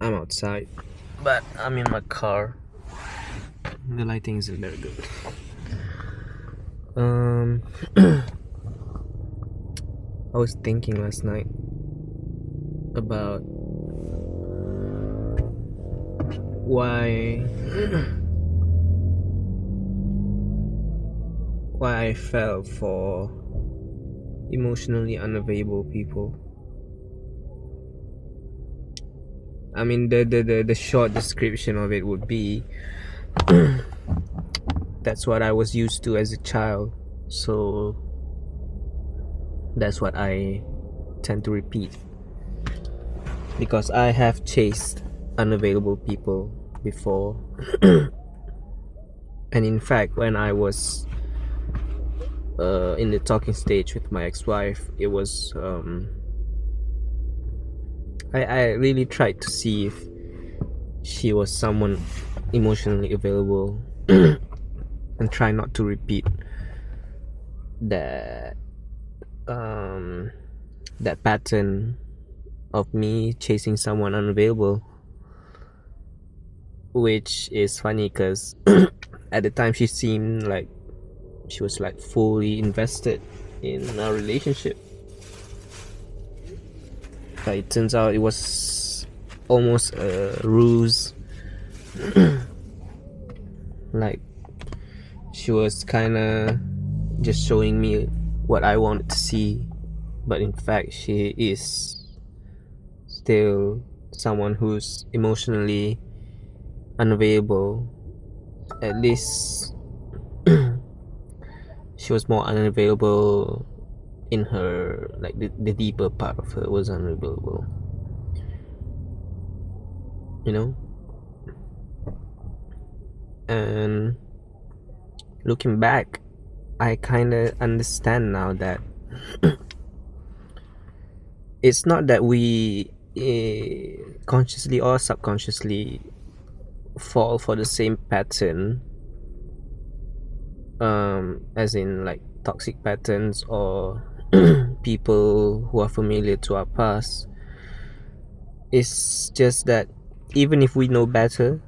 I'm outside, but I'm in my car. The lighting isn't very good. I was thinking last night about why I fell for emotionally unavailable people. I mean, the short description of it would be that's what I was used to as a child, so that's what I tend to repeat, because I have chased unavailable people before. And in fact, when I was in the talking stage with my ex-wife, it was I really tried to see if she was someone emotionally available and try not to repeat that that pattern of me chasing someone unavailable, which is funny because at the time she seemed like she was like fully invested in our relationship, but it turns out it was almost a ruse. Like, she was kind of just showing me what I wanted to see, but in fact she is still someone who's emotionally unavailable. At least she was more unavailable in her, like the deeper part of her was unavailable, you know. And looking back, I kind of understand now that it's not that we consciously or subconsciously fall for the same pattern, as in like toxic patterns or people who are familiar to our past. It's just that even if we know better,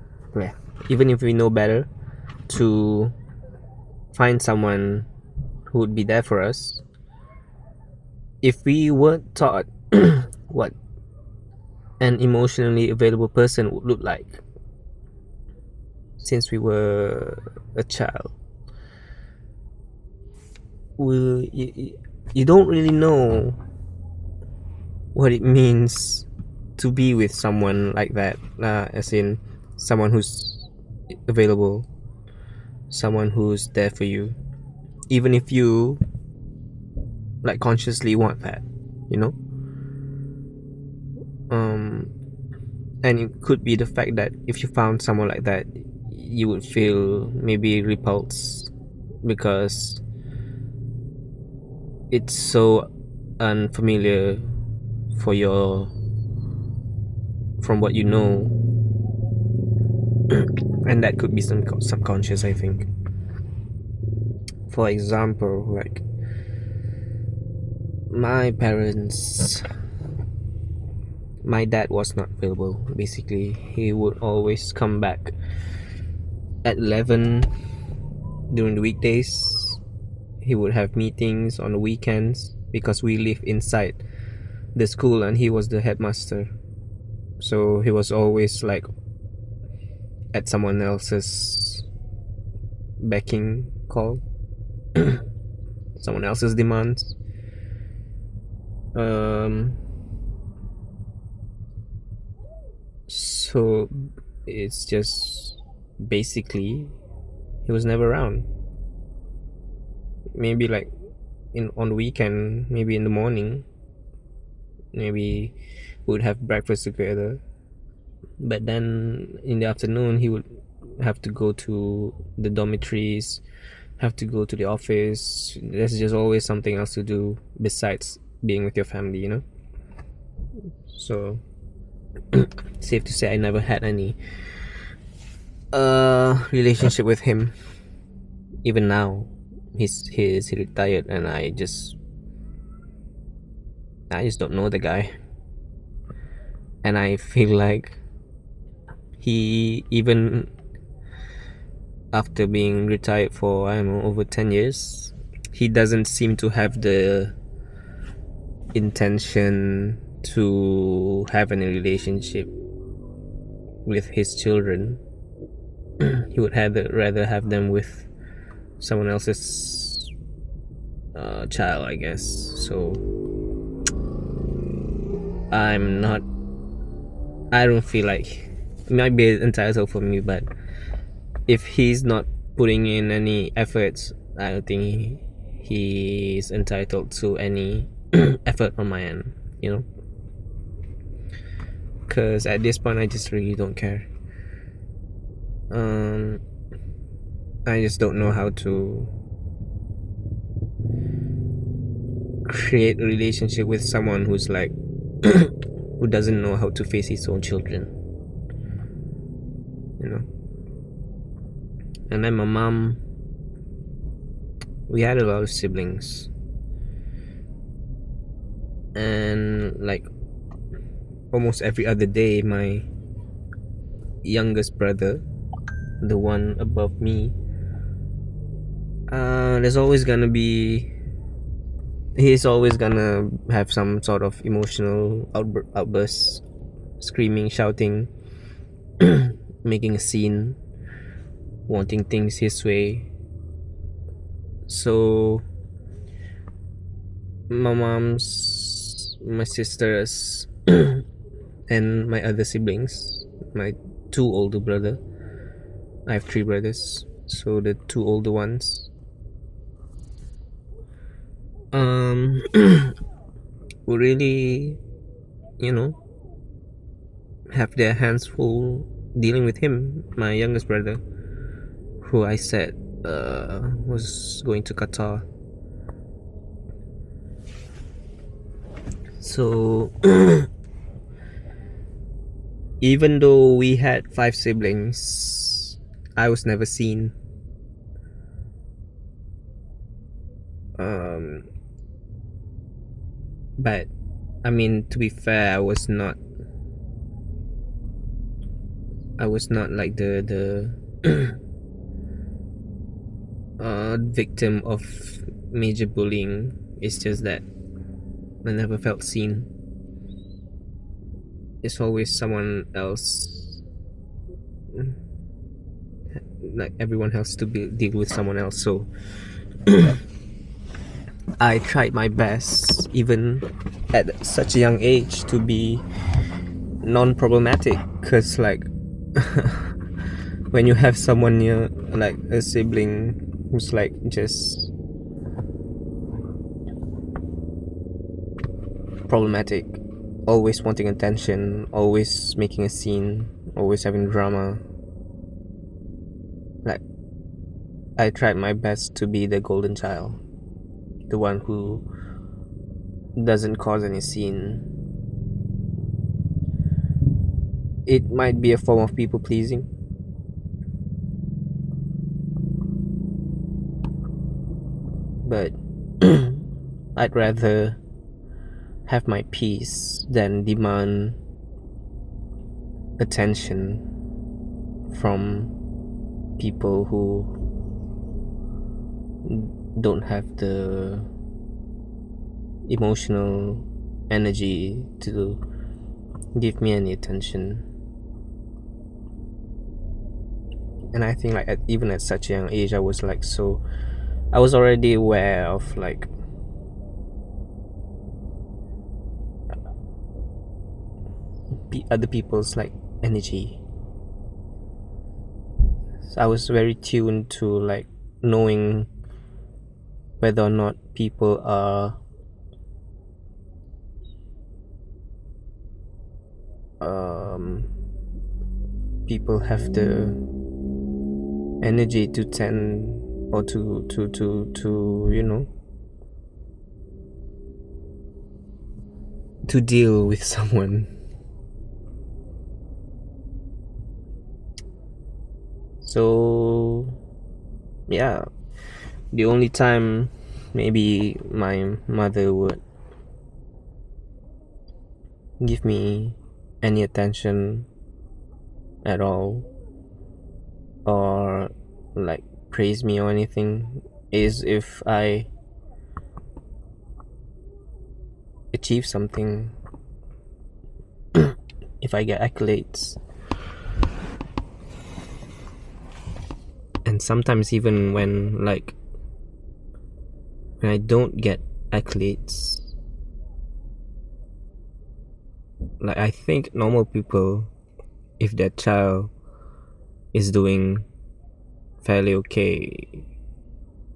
to find someone who would be there for us, if we weren't taught what an emotionally available person would look like since we were a child, you don't really know what it means to be with someone like that, as in someone who's available, someone who's there for you, even if you like consciously want that, you know. And it could be the fact that if you found someone like that, you would feel maybe repulsed because it's so unfamiliar from what you know. And that could be some subconscious, I think. For example, like my parents, my dad was not available. Basically, he would always come back at 11 during the weekdays. He would have meetings on the weekends because we live inside the school and he was the headmaster, so he was always like at someone else's backing call, someone else's demands. So it's just basically he was never around. Maybe like on the weekend, maybe in the morning, maybe we would have breakfast together, but then in the afternoon he would have to go to the dormitories, have to go to the office. There's just always something else to do besides being with your family, you know. So safe to say I never had any relationship with him. Even now, he retired, and I just don't know the guy, and I feel like He even after being retired for, I don't know, over 10 years, he doesn't seem to have the intention to have any relationship with his children. He would rather have them with someone else's child, I guess. So I don't feel like it might be entitled for me, but if he's not putting in any efforts, I don't think he's entitled to any effort on my end, you know, because at this point I just really don't care. I just don't know how to create a relationship with someone who's like who doesn't know how to face his own children, you know. And then my mom, we had a lot of siblings, and like almost every other day my youngest brother, the one above me, he's always gonna have some sort of emotional outbursts, screaming, shouting, making a scene, wanting things his way. So my sisters and my other siblings, my two older brother, I have 3 brothers, so the 2 older ones will really, you know, have their hands full dealing with him, my youngest brother, who I said was going to Qatar. So even though we had 5 siblings, I was never seen. But I mean, to be fair, I was not like the victim of major bullying. It's just that I never felt seen. It's always someone else, like everyone has to deal with someone else. So I tried my best, even at such a young age, to be non-problematic, because like when you have someone near, like a sibling who's like just problematic, always wanting attention, always making a scene, always having drama, like I tried my best to be the golden child, the one who doesn't cause any scene. It might be a form of people pleasing, but I'd rather have my peace than demand attention from people who don't have the emotional energy to give me any attention. And I think like even at such a young age, I was already aware of like other people's like energy. So I was very tuned to like knowing whether or not people are people have the energy to tend or to you know, to deal with someone. So yeah, the only time maybe my mother would give me any attention at all, or like praise me or anything, is if I achieve something, if I get accolades. And sometimes even when I don't get accolades, like I think normal people, if their child is doing fairly okay,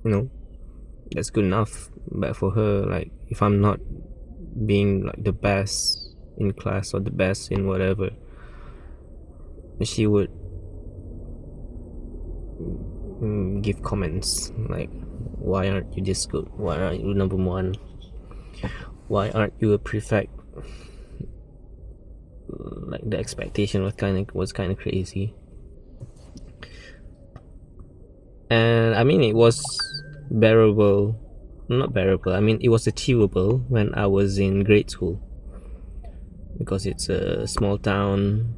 that's good enough. But for her, like if I'm not being like the best in class or the best in whatever, she would give comments like, why aren't you this good, why aren't you number one, why aren't you a prefect? Like the expectation was kind of crazy. And I mean, it was bearable, not bearable, I mean it was achievable when I was in grade school, because it's a small town.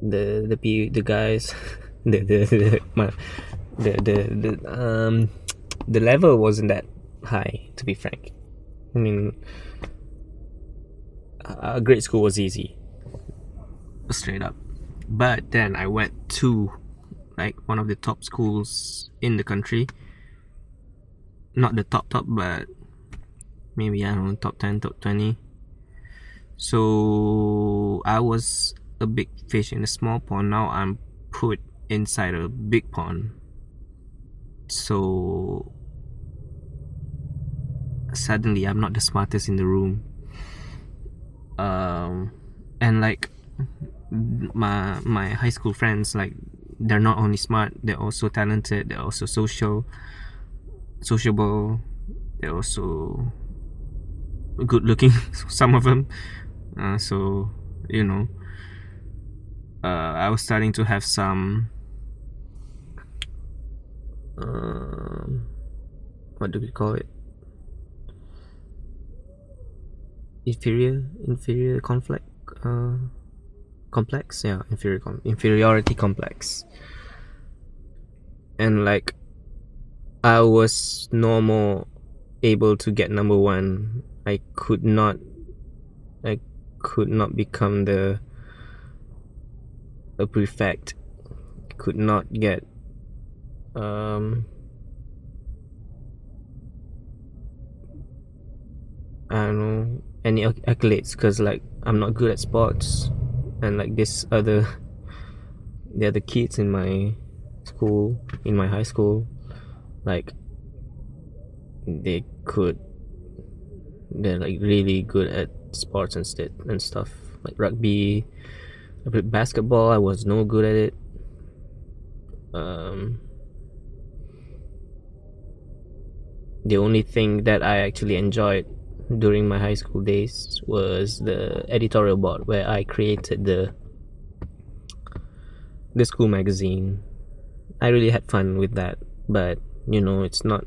The guys the level wasn't that high, to be frank. I mean, grade school was easy, straight up. But then I went to like one of the top schools in the country. Not the top, but maybe, I don't know, top 10, top 20. So I was a big fish in a small pond. Now I'm put inside a big pond. So suddenly I'm not the smartest in the room. And like my high school friends, like they're not only smart, they're also talented, they're also sociable, they're also good looking, some of them. So I was starting to have some what do we call it, inferior conflict, complex, yeah, inferiority complex. And like I was no more able to get number one. I could not become a prefect. Could not get I don't know, any accolades, because like I'm not good at sports. And like the other kids in my school, in my high school, like they're like really good at sports and stuff, like rugby. I played basketball, I was no good at it. The only thing that I actually enjoyed during my high school days was the editorial board, where I created the school magazine. I really had fun with that, but it's not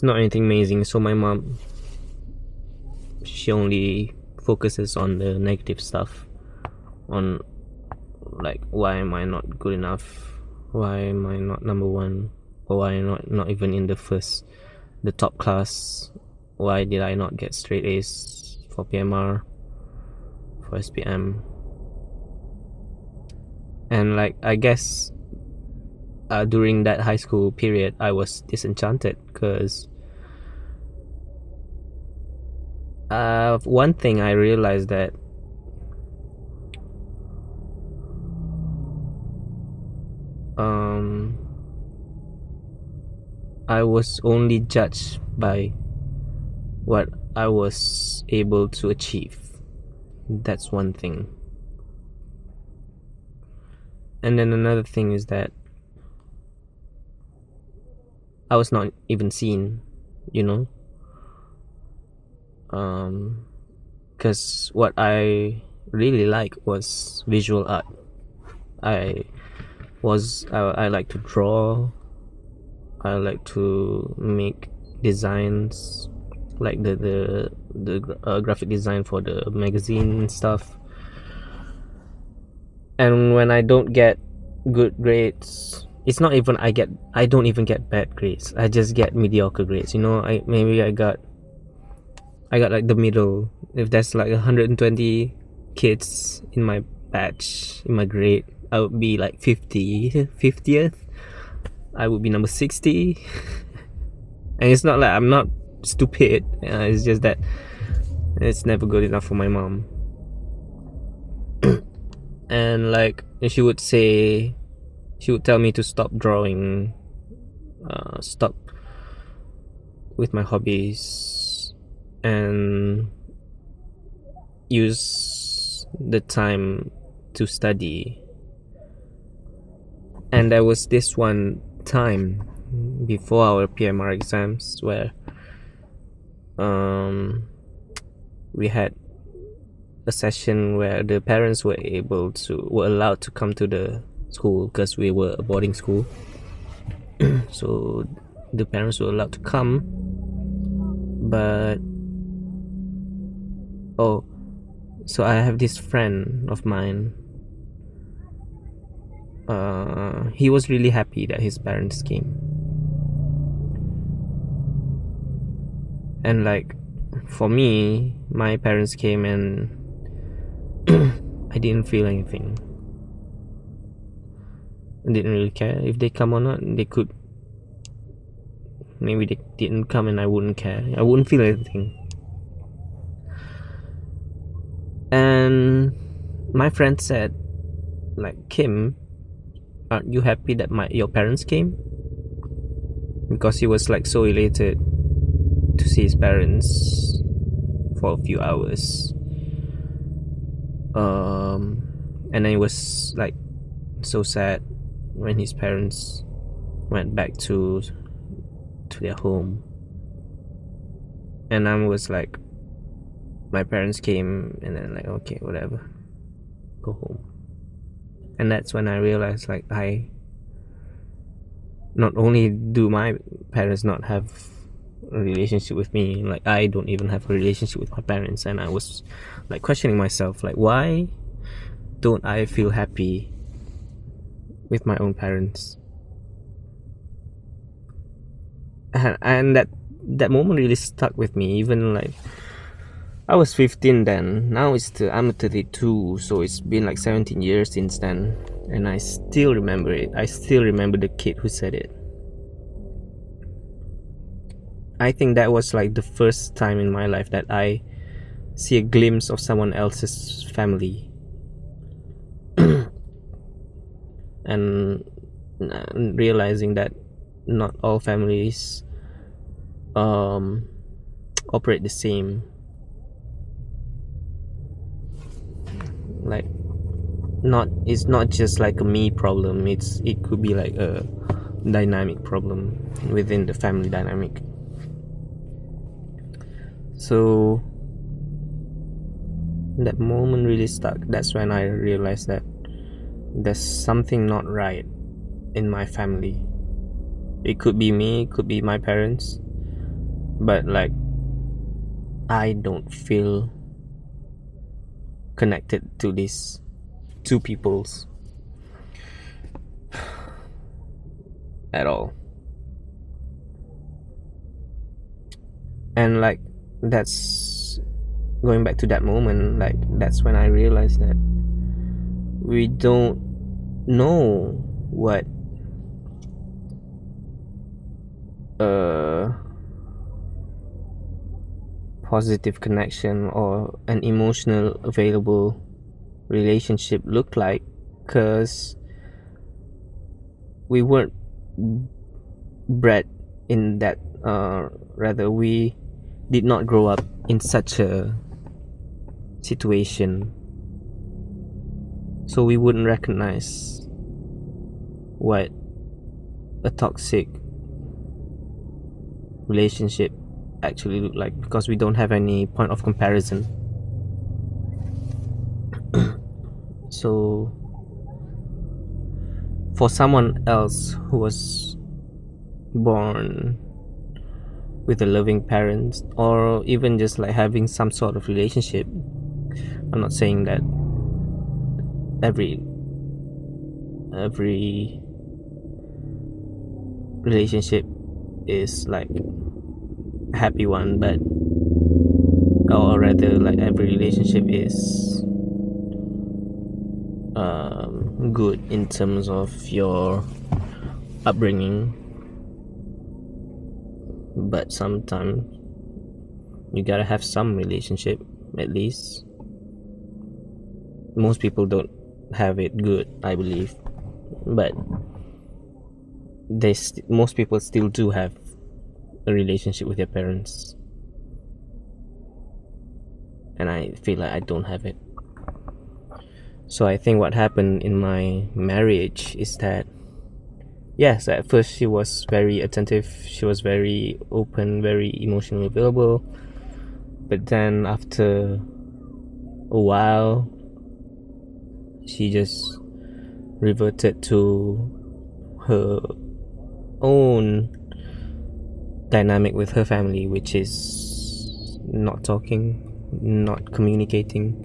anything amazing. So my mom, she only focuses on the negative stuff, on like, why am I not good enough, why am I not number one, or why am I not even in the top class, why did I not get straight A's for PMR, for SPM. And like I guess during that high school period I was disenchanted, because one thing I realized, that I was only judged by what I was able to achieve. That's one thing. And then another thing is that I was not even seen, because what I really like was visual art. I like to draw, I like to make designs, like the graphic design for the magazine and stuff. And when I don't get good grades, it's not even I don't even get bad grades. I just get mediocre grades. I got like the middle. If there's like 120 kids in my batch, in my grade, I would be like 50th. I would be number 60. And it's not like I'm not stupid. It's just that it's never good enough for my mom. And like she would tell me to stop drawing, stop with my hobbies, and use the time to study. And there was this one time before our PMR exams where we had a session where the parents were allowed to come to the school, because we were a boarding school. So the parents were allowed to come, but so I have this friend of mine. He was really happy that his parents came, and like for me, my parents came and I didn't feel anything. I didn't really care if they come or not. Maybe they didn't come and I wouldn't care. I wouldn't feel anything. And my friend said, like, Kim, aren't you happy that your parents came? Because he was like so elated to see his parents for a few hours. And then he was like so sad when his parents went back to their home. And I was like, my parents came, and then like, okay, whatever, go home. And that's when I realized, like, not only do my parents not have a relationship with me, like I don't even have a relationship with my parents. And I was like questioning myself, like, why don't I feel happy with my own parents? And that moment really stuck with me. Even like, I was 15 then, now I'm 32, so it's been like 17 years since then, and I still remember it. I still remember the kid who said it. I think that was like the first time in my life that I see a glimpse of someone else's family. And realizing that not all families operate the same. Like, it's not just like a me problem, it could be like a dynamic problem within the family dynamic. So that moment really stuck. That's when I realized that there's something not right in my family. It could be me, it could be my parents, but like, I don't feel connected to these two peoples at all. And like, that's going back to that moment, like that's when I realized that we don't know what a positive connection or an emotional available relationship look like, because we weren't bred in that, rather we did not grow up in such a situation, so we wouldn't recognize what a toxic relationship actually look like, because we don't have any point of comparison. So for someone else who was born with a loving parent, or even just like having some sort of relationship. I'm not saying that every relationship is like a happy one, but or rather like every relationship is good in terms of your upbringing, but sometimes you gotta have some relationship at least. Most people don't have it good, I believe, but most people still do have a relationship with their parents, and I feel like I don't have it. So I think what happened in my marriage is that, yes, at first she was very attentive, she was very open, very emotionally available, but then after a while she just reverted to her own dynamic with her family, which is not talking, not communicating,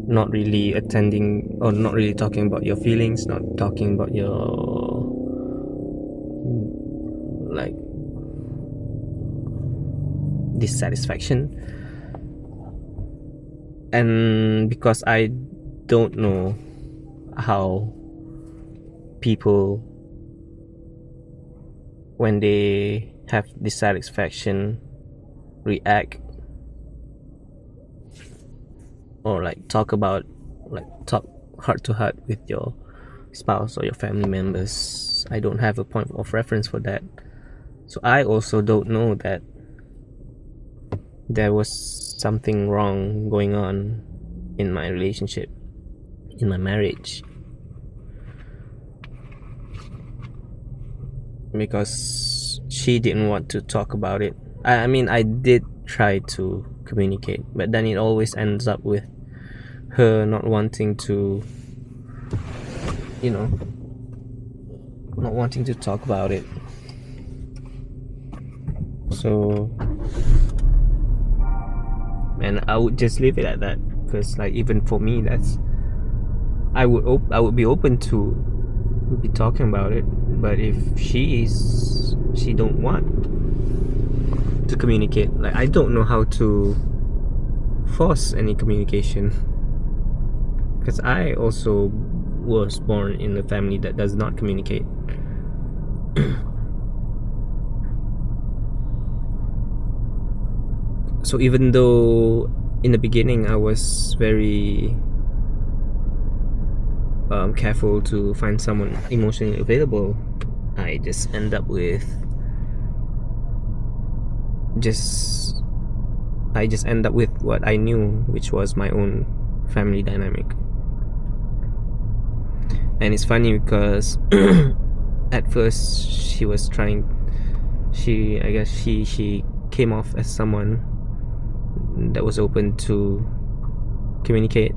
not really attending, or not really talking about your feelings, not talking about your like dissatisfaction. And because I don't know how people, when they have dissatisfaction, react or like talk heart to heart with your spouse or your family members. I don't have a point of reference for that, so I also don't know that there was something wrong going on in my relationship, in my marriage, because she didn't want to talk about it. I mean, I did try to communicate, but then it always ends up with her not wanting to, not wanting to talk about it. So, and I would just leave it at that, because like even for me, that's I would be open to be talking about it, but if she don't want to communicate, like I don't know how to force any communication, because I also was born in a family that does not communicate. So even though in the beginning I was very careful to find someone emotionally available, I just end up with what I knew, which was my own family dynamic. And it's funny because at first she came off as someone that was open to communicate,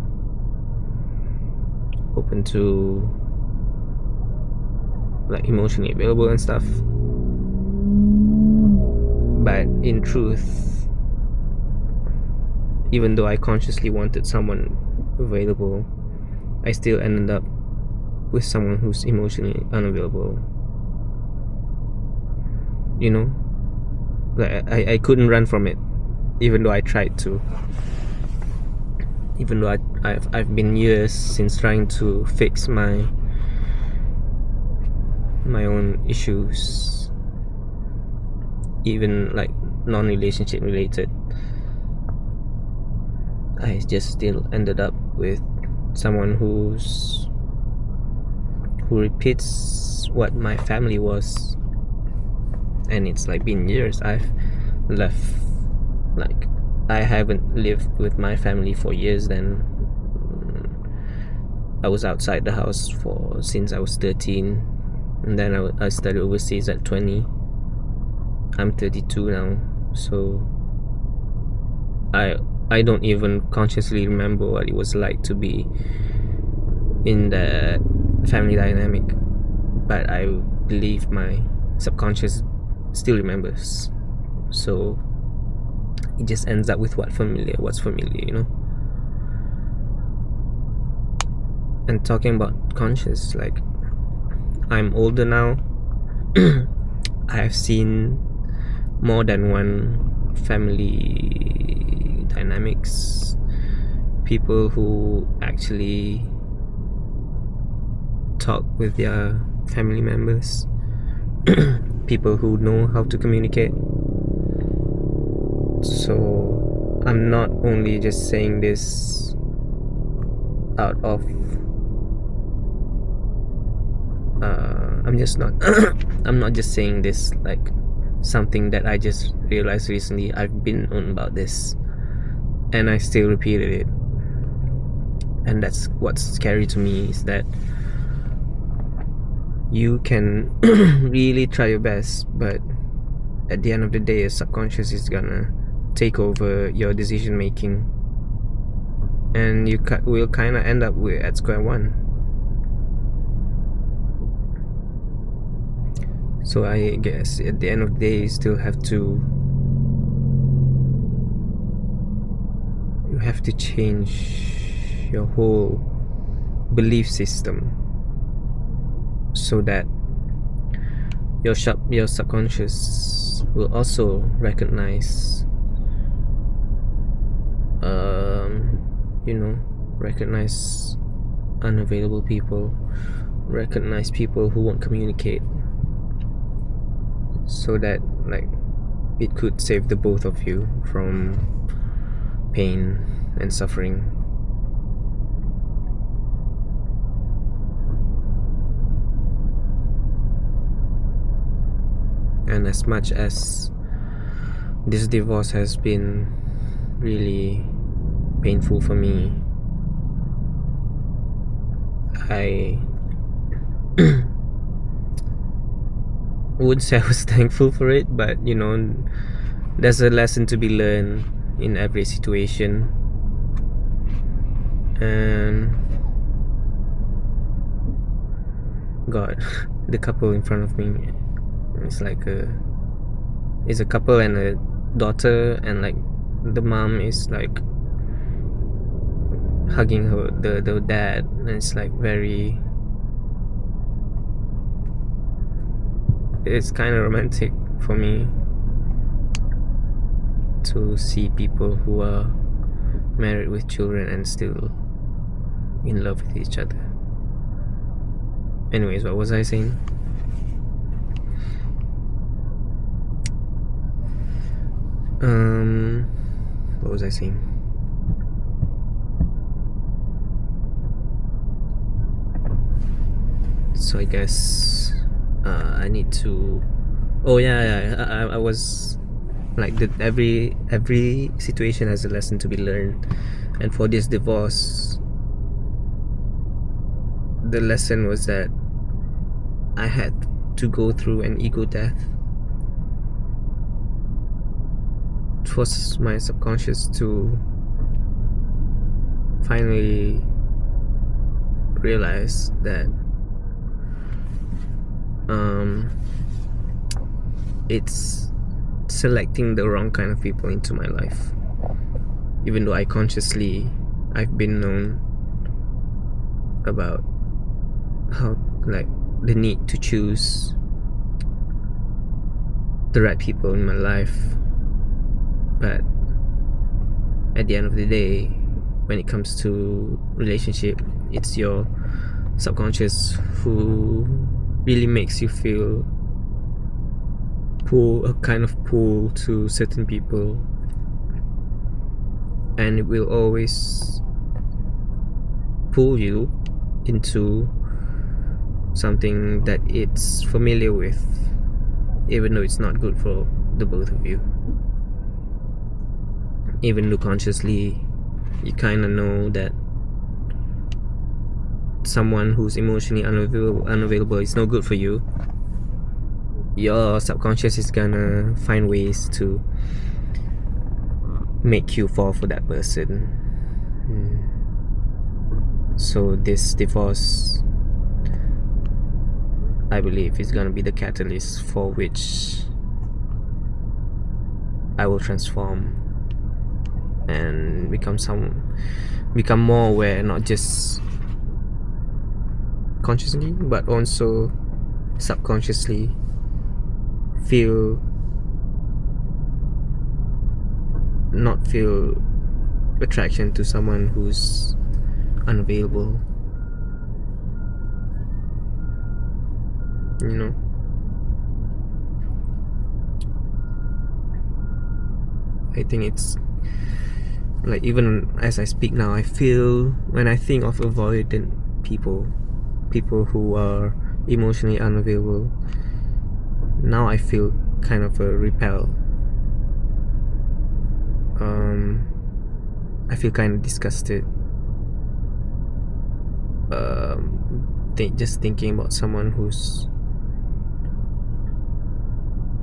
open to like emotionally available and stuff, but in truth, even though I consciously wanted someone available, I still ended up with someone who's emotionally unavailable. Like I couldn't run from it, even though I tried to. Even though I've been years since trying to fix my own issues, even like non-relationship related, I just still ended up with someone who repeats what my family was. And it's like been years I've left, like I haven't lived with my family for years. Then I was outside the house since I was 13, and then I studied overseas at 20. I'm 32 now, so I don't even consciously remember what it was like to be in the family dynamic, but I believe my subconscious still remembers. So it just ends up with what's familiar, you know. And talking about conscious, like, I'm older now. I have seen more than one family dynamics, people who actually talk with their family members, people who know how to communicate. So I'm not only just saying this out of I'm not just saying this like something that I just realized recently. I've been on about this and I still repeated it. And that's what's scary to me, is that you can really try your best, but at the end of the day, your subconscious is gonna take over your decision making, and you will kind of end up at square one. So I guess at the end of the day, you still have to change your whole belief system, so that your subconscious will also recognize recognize unavailable people, recognize people who won't communicate, so that like it could save the both of you from pain and suffering. And as much as this divorce has been really painful for me, I would say I was thankful for it, but you know, there's a lesson to be learned in every situation. And God, the couple in front of me, it's like it's a couple and a daughter, and like the mom is like hugging the dad, and it's like it's kind of romantic for me to see people who are married with children and still in love with each other. Anyways, what was I saying? What was I saying? So I guess I need to. Oh yeah. I was like every situation has a lesson to be learned, and for this divorce, the lesson was that I had to go through an ego death. It forces my subconscious to finally realize that it's selecting the wrong kind of people into my life, even though I've been known about how, like, the need to choose the right people in my life. But at the end of the day, when it comes to relationship, it's your subconscious who really makes you feel a kind of pull to certain people, and it will always pull you into something that it's familiar with, even though it's not good for the both of you. Even though consciously you kind of know that someone who's emotionally unavailable is no good for you, your subconscious is gonna find ways to make you fall for that person. So this divorce, I believe, is gonna be the catalyst for which I will transform and become more aware, not just consciously but also subconsciously not feel attraction to someone who's unavailable, you know. I think it's like, even as I speak now, I feel, when I think of avoidant people who are emotionally unavailable, now I feel kind of a repel. I feel kind of disgusted. Just thinking about someone who's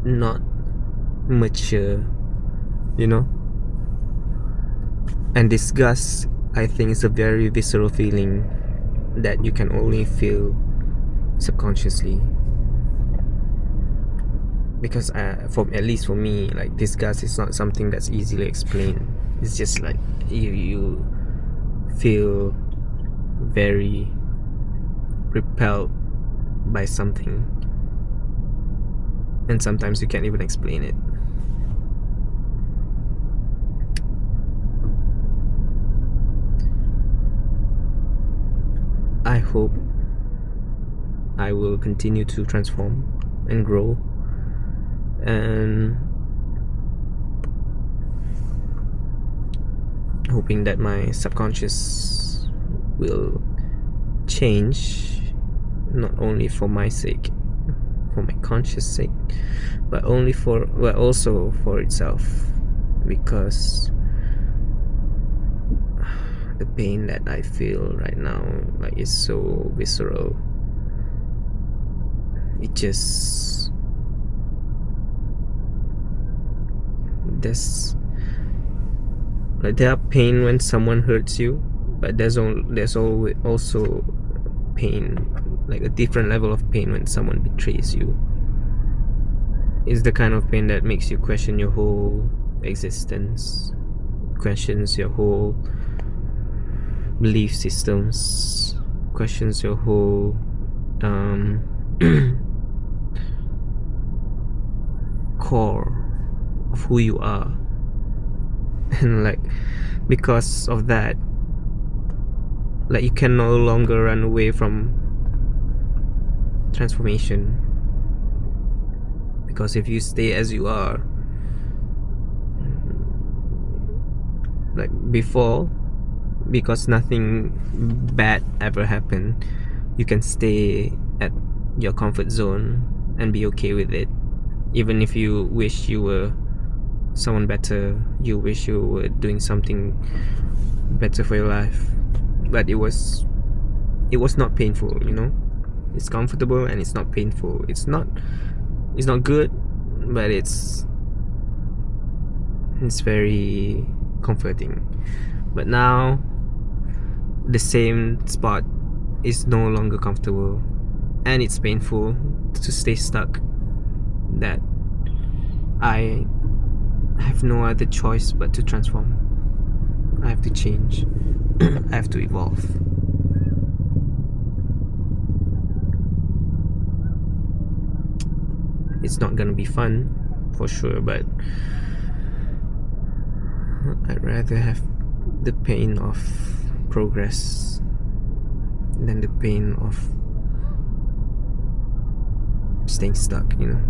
not mature, you know. And disgust, I think, is a very visceral feeling that you can only feel subconsciously. Because at least for me, like, disgust is not something that's easily explained. It's just like you feel very repelled by something, and sometimes you can't even explain it. I hope I will continue to transform and grow, and hoping that my subconscious will change, not only for my sake, for my conscious sake, but also for itself, because the pain that I feel right now, like, is so visceral. It just, there are pain when someone hurts you, but there's also pain, like a different level of pain, when someone betrays you. It's the kind of pain that makes you question your whole existence, questions your whole belief systems, questions your whole core of who you are. And like, because of that, like, you can no longer run away from transformation, because if you stay as you are, like before, because nothing bad ever happened, you can stay at your comfort zone and be okay with it, even if you wish you were someone better, you wish you were doing something better for your life, but it was not painful, you know. It's comfortable and it's not painful. It's not good, but it's very comforting. But now the same spot is no longer comfortable, and it's painful to stay stuck, that I have no other choice but to transform. I have to change. I have to evolve. It's not gonna be fun, for sure, but I'd rather have the pain of progress than the pain of staying stuck, you know.